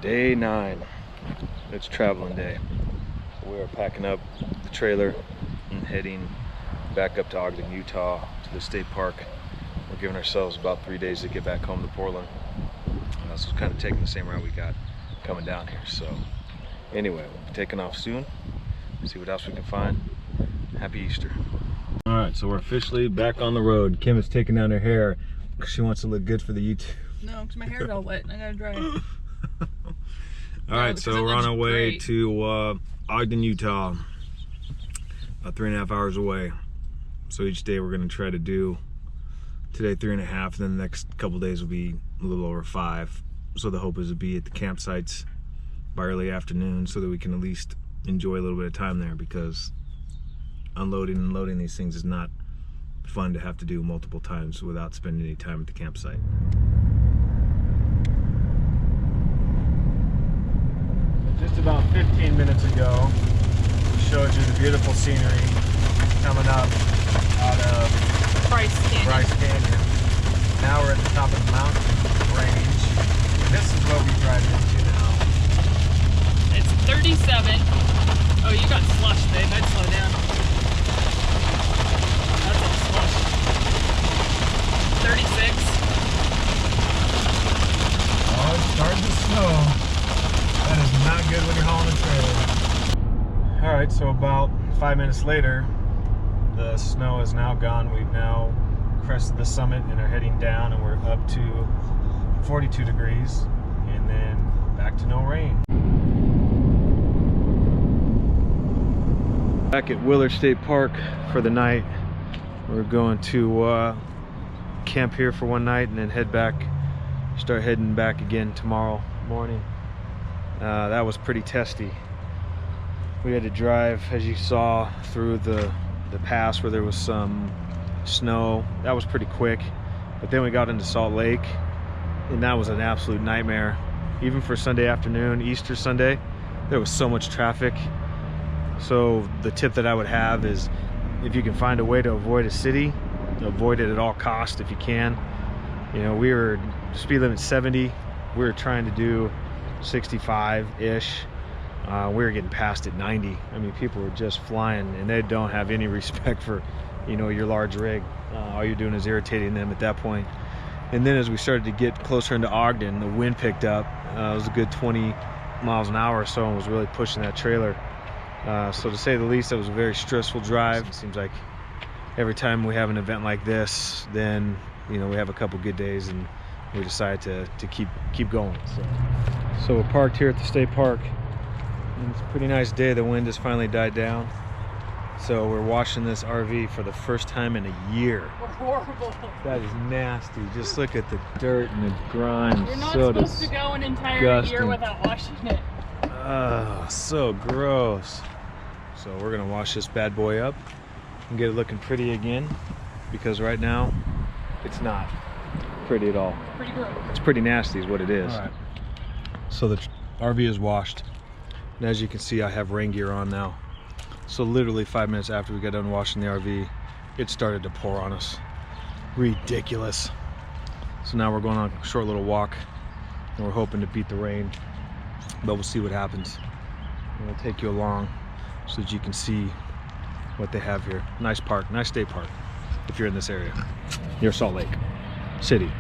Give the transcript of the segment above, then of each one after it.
Day 9. It's traveling day. We are packing up the trailer and heading back up to Ogden, Utah, to the state park. We're giving ourselves about 3 days to get back home to Portland. So kind of taking the same route we got coming down here. So anyway, we'll be taking off soon. See what else we can find. Happy Easter. All right, so we're officially back on the road. Kim is taking down her hair because she wants to look good for the YouTube. No, because my hair's all wet and I gotta dry it. All right, so we're on our way to Ogden, Utah, about 3.5 hours away. So each day we're gonna try to do, today 3.5, then the next couple days will be a little over 5. So the hope is to be at the campsites by early afternoon so that we can at least enjoy a little bit of time there, because unloading and loading these things is not fun to have to do multiple times without spending any time at the campsite. Just about 15 minutes ago, we showed you the beautiful scenery coming up out of Bryce Canyon. Now we're at the top of the mountain range. This is what we drive into now. It's 37. Oh, you got slush, babe. I'd slow down. That's all slush. 36. Oh, it's starting to snow. That is not good when you're hauling a trailer. All right, so about 5 minutes later, the snow is now gone. We've now crested the summit and are heading down, and we're up to 42 degrees, and then back to no rain. Back at Willard State Park for the night. We're going to camp here for one night and then start heading back again tomorrow morning. That was pretty testy. We had to drive, as you saw, through the pass where there was some snow. That was pretty quick, but then we got into Salt Lake, and that was an absolute nightmare. Even for Sunday afternoon, Easter Sunday, there was so much traffic. So the tip that I would have is, if you can find a way to avoid a city, avoid it at all costs if you can. You know, we were speed limit 70. We were trying to do 65-ish. We were getting past at 90. I mean, people were just flying, and they don't have any respect for, you know, your large rig. All you're doing is irritating them at that point. And then as we started to get closer into Ogden, the wind picked up. It was a good 20 miles an hour or so, and was really pushing that trailer. So to say the least, it was a very stressful drive. It seems like every time we have an event like this, then, you know, we have a couple good days, and we decide to keep going. So we're parked here at the state park, and it's a pretty nice day. The wind has finally died down. So we're washing this RV for the first time in a year. We're horrible. That is nasty. Just look at the dirt and the grime. You're not supposed to go an entire year without washing it. So gross. So we're gonna wash this bad boy up and get it looking pretty again, because right now it's not pretty at all. Pretty gross. It's pretty nasty is what it is. All right. So the RV is washed, and as you can see, I have rain gear on now. So literally 5 minutes after we got done washing the RV, it started to pour on us. Ridiculous. So now we're going on a short little walk, and we're hoping to beat the rain, but we'll see what happens. I'm gonna take you along so that you can see what they have here. Nice park, nice state park, if you're in this area, near Salt Lake City.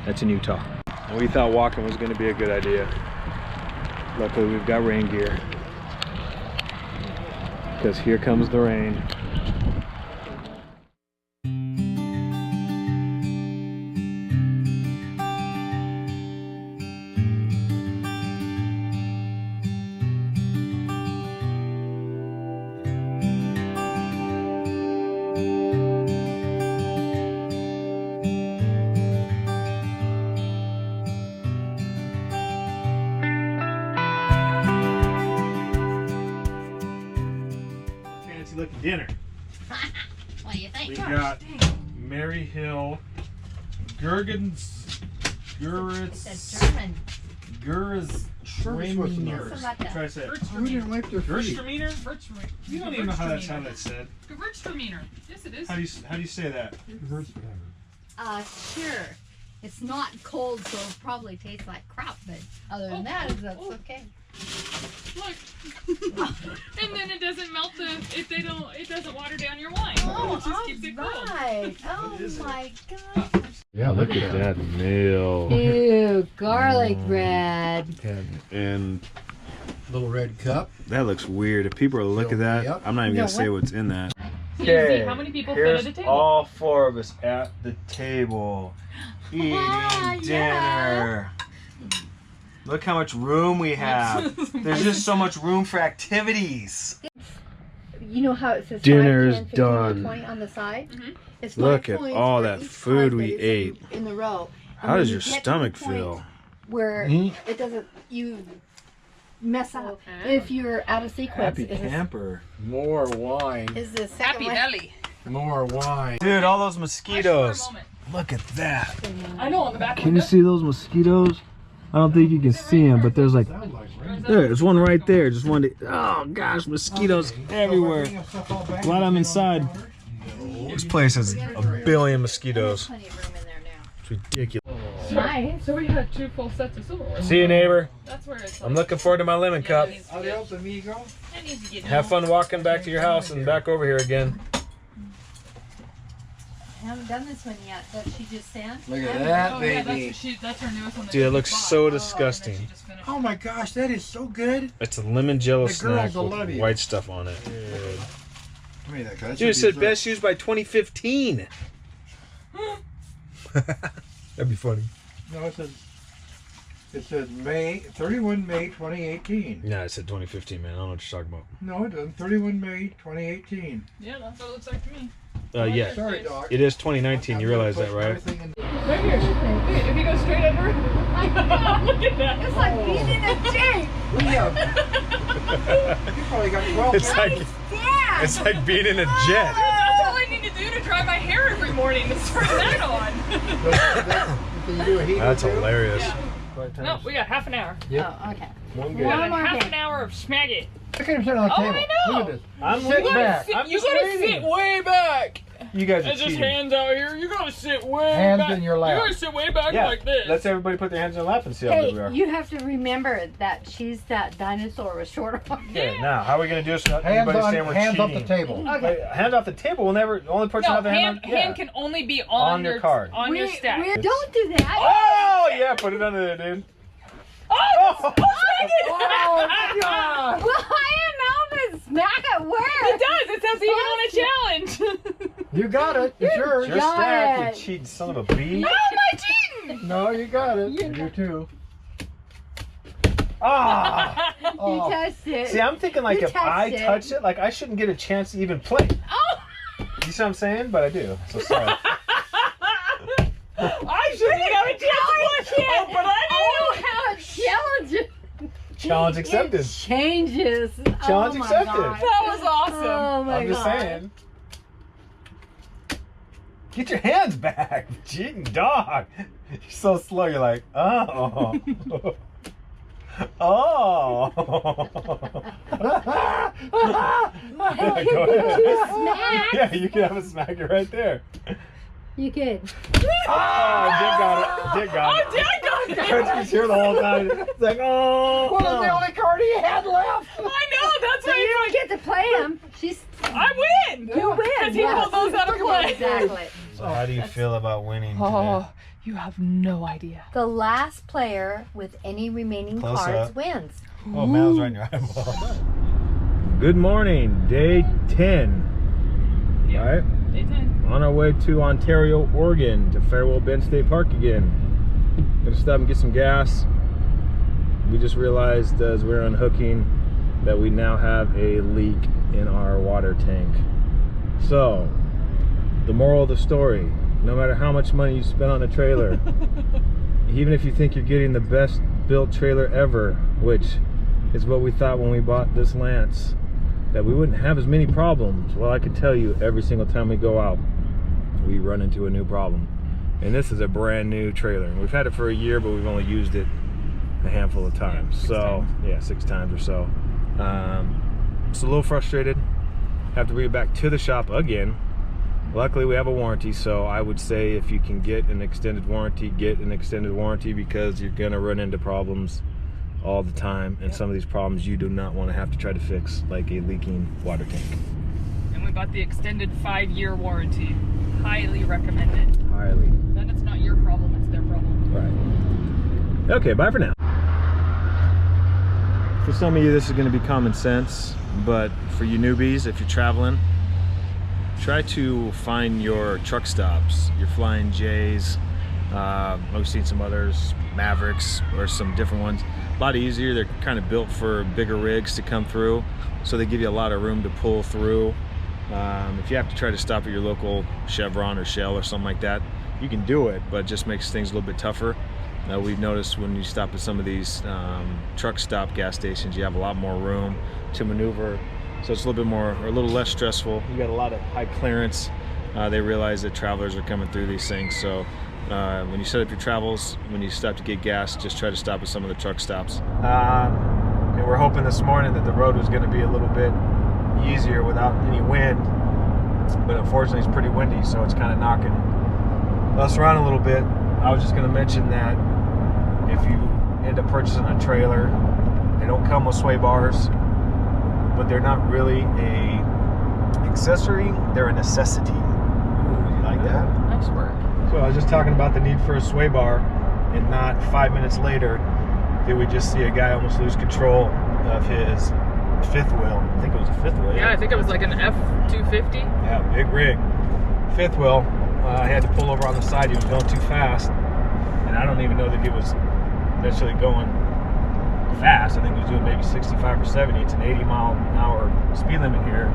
That's in Utah. And we thought walking was gonna be a good idea. Luckily, we've got rain gear, because here comes the rain. Looking dinner. What do you think? We got Mary Hill, Gurgens, Gewürztraminer. Try to say it. Who didn't like their feet? Gewürztraminer? You don't even know how that's said. Gewürztraminer. Yes, it is. How do you say that? Sure. It's not cold, so it'll probably taste like crap, but other than that, that's okay. Look. And then it doesn't melt it doesn't water down your wine. Oh, it just keeps it cold. right. Oh my gosh. Yeah, look at that nail. Ew, garlic bread. And Little red cup. that looks weird. If people are looking at that, Yep. I'm not even gonna say what's in that. So you see how many people fit at a table. all 4 of us at the table eating dinner. Look how much room we have. There's just so much room for activities. You know how it says Dinner's 5, 10, 15, done. 20 on the side? It's Look 5 at points all for that each food side, we but it's ate. in the row. And How when does you your get to the stomach point feel? Where it doesn't, you mess up. If you're out of sequence, Happy camper. More wine. is the second Happy one. belly. More wine. Dude, all those For mosquitoes. a moment. Look at that. I know on the back Can you window. see those mosquitoes? I don't think you can see them, but there's like, there's one right there. Just one. Oh gosh, mosquitoes everywhere. Glad I'm inside. This place has a billion mosquitoes. Plenty of room in there now. It's ridiculous. Nice. So we had 2 full sets of silverware. See you, neighbor. That's where it's I'm looking forward to my lemon cup. Adios, amigo. That needs to get Have fun walking back to your house and back over here again. I haven't done this one yet. That she just sent. Look at that, Oh yeah, baby. that's her newest one. that Dude, she it looks bought. so And disgusting. then she just finished. Oh my gosh, that is so good. It's a lemon jello The snack girls will love with you. white stuff on it. Give me that, 'cause that Dude, it should said be best used by 2015. That'd be funny. No, it says May 31 May 2018. Nah, it said 2015, man. I don't know what you're talking about. No, it doesn't. 31 May 2018. Yeah, that's what it looks like to me. Yeah, Sorry, Doc. it is 2019. You realize that, right? Right here. Dude, if you go straight under, look at that. It's like being in a Jeep. You probably got 12. It's like being in a jet. That's all I need to do to dry my hair every morning is turn that on. Can you do a heater That's too? hilarious. Yeah. No, we got half an hour. Oh, okay. One We good. got more half thing. an hour of smag it. Look at him sitting on the Oh, table. I know. Look at this. I'm Sit waiting. back. Sit, I'm you just gotta waiting. sit way back. You guys are It's just cheating. hands out here. You gotta sit way Hands back. in your lap. You gotta sit way back Yeah, like this. let's everybody put their hands in their lap and see how good we Hey, are. you have to remember that she's that dinosaur with short arms. Okay, now how are we gonna do this without Hands anybody saying we're hands off cheating? the table. Okay. Wait, hand off the table. We'll never. The only person no, have their hand on. hand can only be On your card. On your stack. Don't do that. Oh yeah, put it under there, dude. Oh, Oh, God. Well, I don't know if it's smack at work. It does. It says even on a challenge. You got it. It's yours. Your got stack, it. you cheating son of a bee. No, I'm not cheating. No, you got it. You too. Ah. You Oh. touched it. See, I'm thinking like You if I touched it. touch it, like I shouldn't get a chance to even play. Oh, You see what I'm saying? But I do. So sorry. I shouldn't have a chance to watch it. Oh, but I Oh, do. how it challenges. Challenge accepted. It changes. Challenge Oh my accepted. gosh. That was awesome. Oh my I'm just God. saying. Get your hands back, cheating dog. You're so slow. You're like, oh, oh. Hey, Go ahead. you smack. Yeah, you can have a smacker right there. You could. Oh, Dick got it. Dick got it. Oh, Dad got it. Kurt was here the whole time. It's like, oh. Well, that's the only card he had left. I know. That's So why you don't it's get to play him. She's. like, I win. You win. Because he yes. pulled those out of play. Exactly. So how do you feel about winning today? Oh, you have no idea. The last player with any remaining Close cards up. wins. Oh, man, I was right in your eyeball. Good morning, day 10. Yeah. All right, Day 10. on our way to Ontario, Oregon, to Farewell Bend State Park again. Gonna stop and get some gas. We just realized as we're unhooking that we now have a leak in our water tank. So, the moral of the story, no matter how much money you spend on a trailer, even if you think you're getting the best built trailer ever, which is what we thought when we bought this Lance, that we wouldn't have as many problems. Well, I can tell you every single time we go out, we run into a new problem. And this is a brand new trailer. We've had it for a year, but we've only used it a handful of times. Yeah, 6 times or so. Just a little frustrated. Have to bring it back to the shop again Luckily we have a warranty, so I would say if you can get an extended warranty, get an extended warranty, because you're gonna run into problems all the time, and some of these problems you do not want to have to try to fix, like a leaking water tank. And we bought the extended 5-year warranty. Highly recommended. Highly. Then it's not your problem, it's their problem. Right. Okay, bye for now. For some of you this is going to be common sense, but for you newbies, if you're traveling, try to find your truck stops, your Flying J's. I've seen some others, Mavics, or some different ones. A lot easier. They're kind of built for bigger rigs to come through, so they give you a lot of room to pull through. If you have to try to stop at your local Chevron or Shell or something like that, you can do it, but it just makes things a little bit tougher. We've noticed when you stop at some of these truck stop gas stations, you have a lot more room to maneuver, so it's a little bit more, or a little less stressful. You got a lot of high clearance. They realize that travelers are coming through these things, so when you set up your travels, when you stop to get gas, just try to stop at some of the truck stops. And we're hoping this morning that the road was going to be a little bit easier without any wind, but unfortunately it's pretty windy, so it's kind of knocking us around a little bit. I was just going to mention that if you end up purchasing a trailer, they don't come with sway bars, but they're not really a accessory, they're a necessity. Ooh, you like that? Nice work. So I was just talking about the need for a sway bar, and not 5 minutes later did we just see a guy almost lose control of his fifth wheel. I think it was a fifth wheel. Yeah, I think it was like an F250. Yeah, big rig. Fifth wheel. I had to pull over on the side. He was going too fast, and I don't even know that he was necessarily going fast. I think he was doing maybe 65 or 70. It's an 80-mile-an-hour speed limit here.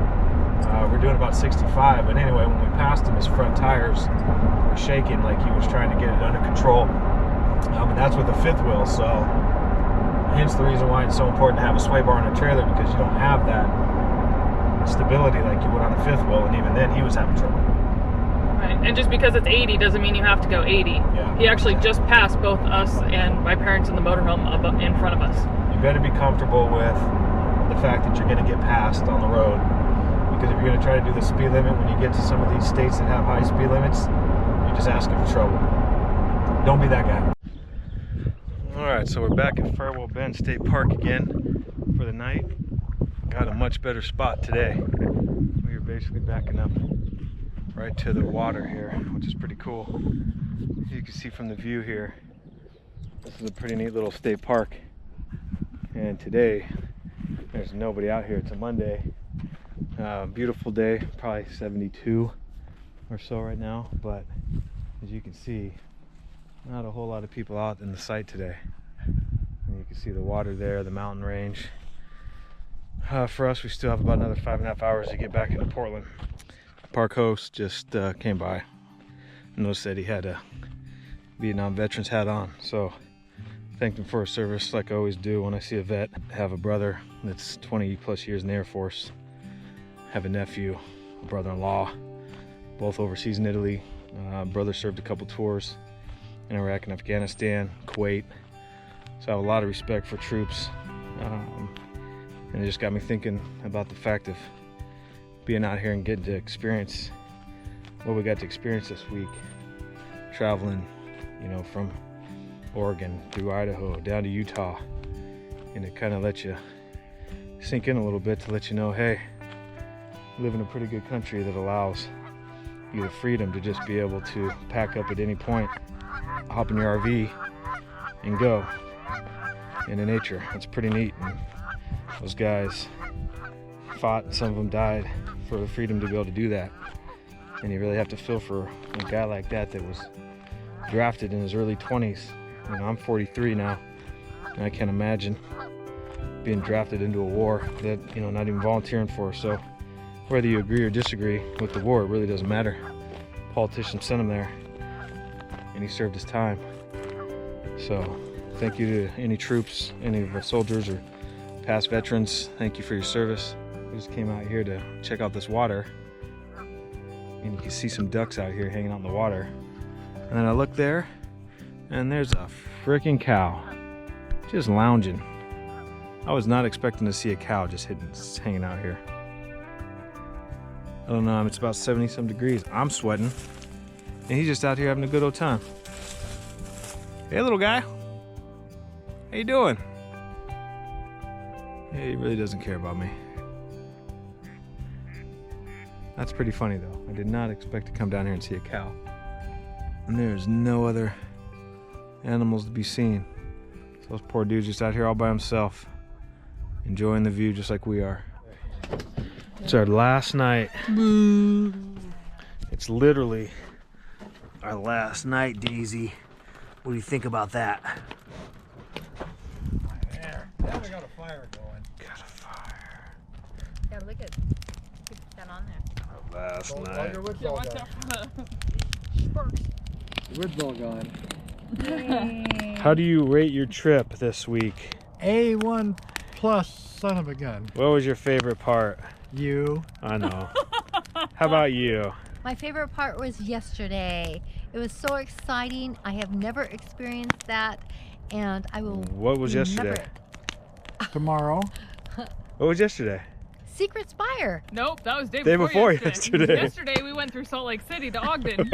We're doing about 65, but anyway, when we passed him, his front tires were shaking like he was trying to get it under control, and that's with the fifth wheel. So hence the reason why it's so important to have a sway bar on a trailer, because you don't have that stability like you would on a fifth wheel, and even then he was having trouble. Right, and just because it's 80 doesn't mean you have to go 80. Yeah. He actually just passed both us and my parents in the motorhome in front of us. You better be comfortable with the fact that you're going to get passed on the road, because if you're going to try to do the speed limit when you get to some of these states that have high speed limits, you're just asking for trouble. Don't be that guy. Alright, so we're back at Farewell Bend State Park again for the night. Got a much better spot today. We are basically backing up right to the water here, which is pretty cool. As you can see from the view here, this is a pretty neat little state park. And today, there's nobody out here. It's a Monday. Beautiful day, probably 72 or so right now, but as you can see, not a whole lot of people out in the site today. And you can see the water there, the mountain range. For us, we still have about another 5.5 hours to get back into Portland. Park host just came by and noticed that he had a Vietnam veterans hat on, so thanked him for his service, like I always do when I see a vet. I have a brother that's 20 plus years in the Air Force. I have a nephew, a brother-in-law, both overseas in Italy. Brother served a couple tours in Iraq and Afghanistan, Kuwait. So I have a lot of respect for troops. And it just got me thinking about the fact of being out here and getting to experience what we got to experience this week. Traveling, you know, from Oregon through Idaho down to Utah. And it kind of lets you sink in a little bit, to let you know, hey, we live in a pretty good country that allows you the freedom to just be able to pack up at any point, hop in your RV and go into nature. It's pretty neat. And those guys fought, and some of them died for the freedom to be able to do that. And you really have to feel for a guy like that that was drafted in his early 20s. You know, I'm 43 now, and I can't imagine being drafted into a war that, you know, not even volunteering for. So whether you agree or disagree with the war, it really doesn't matter. Politicians sent him there, and he served his time. So thank you to any troops, any of the soldiers or past veterans. Thank you for your service. We just came out here to check out this water, and you can see some ducks out here hanging out in the water. And then I look there, and there's a freaking cow just lounging. I was not expecting to see a cow just hanging out here. don't know, it's about 70 some degrees. I'm sweating. And he's just out here having a good old time. Hey, little guy. How you doing? Yeah, he really doesn't care about me. That's pretty funny though. I did not expect to come down here and see a cow. And there's no other animals to be seen. So this poor dude's just out here all by himself, enjoying the view just like we are. It's our last night. It's literally our last night, Daisy. What do you think about that? There. Now we got a fire going. Got a fire. Yeah, look at that on there. Our last All night. your wood's Yeah, all watch gone. out for the sparks. The wood's all gone. How do you rate your trip this week? A1 plus, son of a gun. What was your favorite part? You. I know. How about you? My favorite part was yesterday. It was so exciting. I have never experienced that, and I will. What was yesterday? remember it. Tomorrow. What was yesterday? Secret Spire. Nope, that was day before yesterday. yesterday. Yesterday we went through Salt Lake City to Ogden.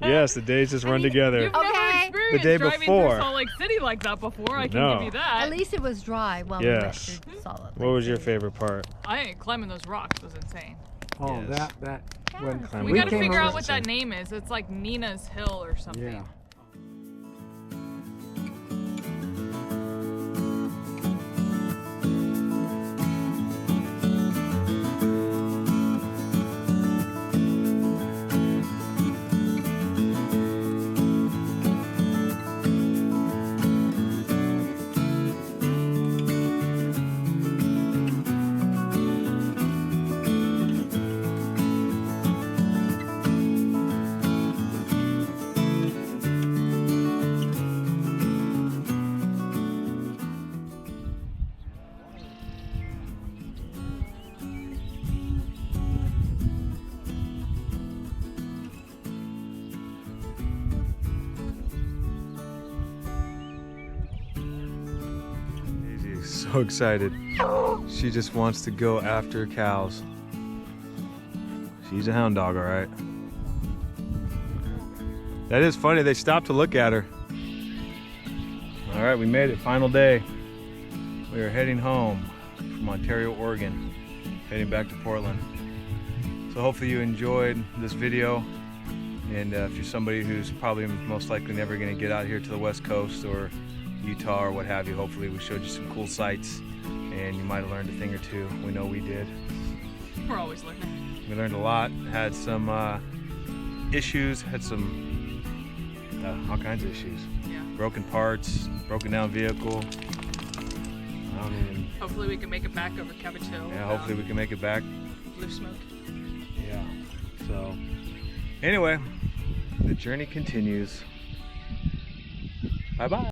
Yes, the days just run together. You've never Okay. experienced The day driving before. through Salt Lake City like that before. I can No. give you that. At least it was dry while we went Yes. through Solid. What was your favorite part? I think climbing those rocks was insane. Oh, Yes. that. Yeah. When Climbing We We got to came figure over- out what that name is. It's like Nina's Hill or something. Yeah. Daisy is so excited. She just wants to go after cows. She's a hound dog, all right. That is funny. They stopped to look at her. All right, we made it. Final day. We are heading home from Ontario, Oregon, heading back to Portland. So hopefully you enjoyed this video. And if you're somebody who's probably most likely never going to get out here to the West Coast or Utah or what have you, hopefully we showed you some cool sights and you might have learned a thing or two. We know we did. We're always learning. We learned a lot, had some issues, had some all kinds of issues. Yeah. Broken parts, broken down vehicle. I don't even, Hopefully we can make it back over Cabbage Hill. yeah, hopefully we can make it back. Blue smoke. Yeah, so anyway, the journey continues. Bye-bye.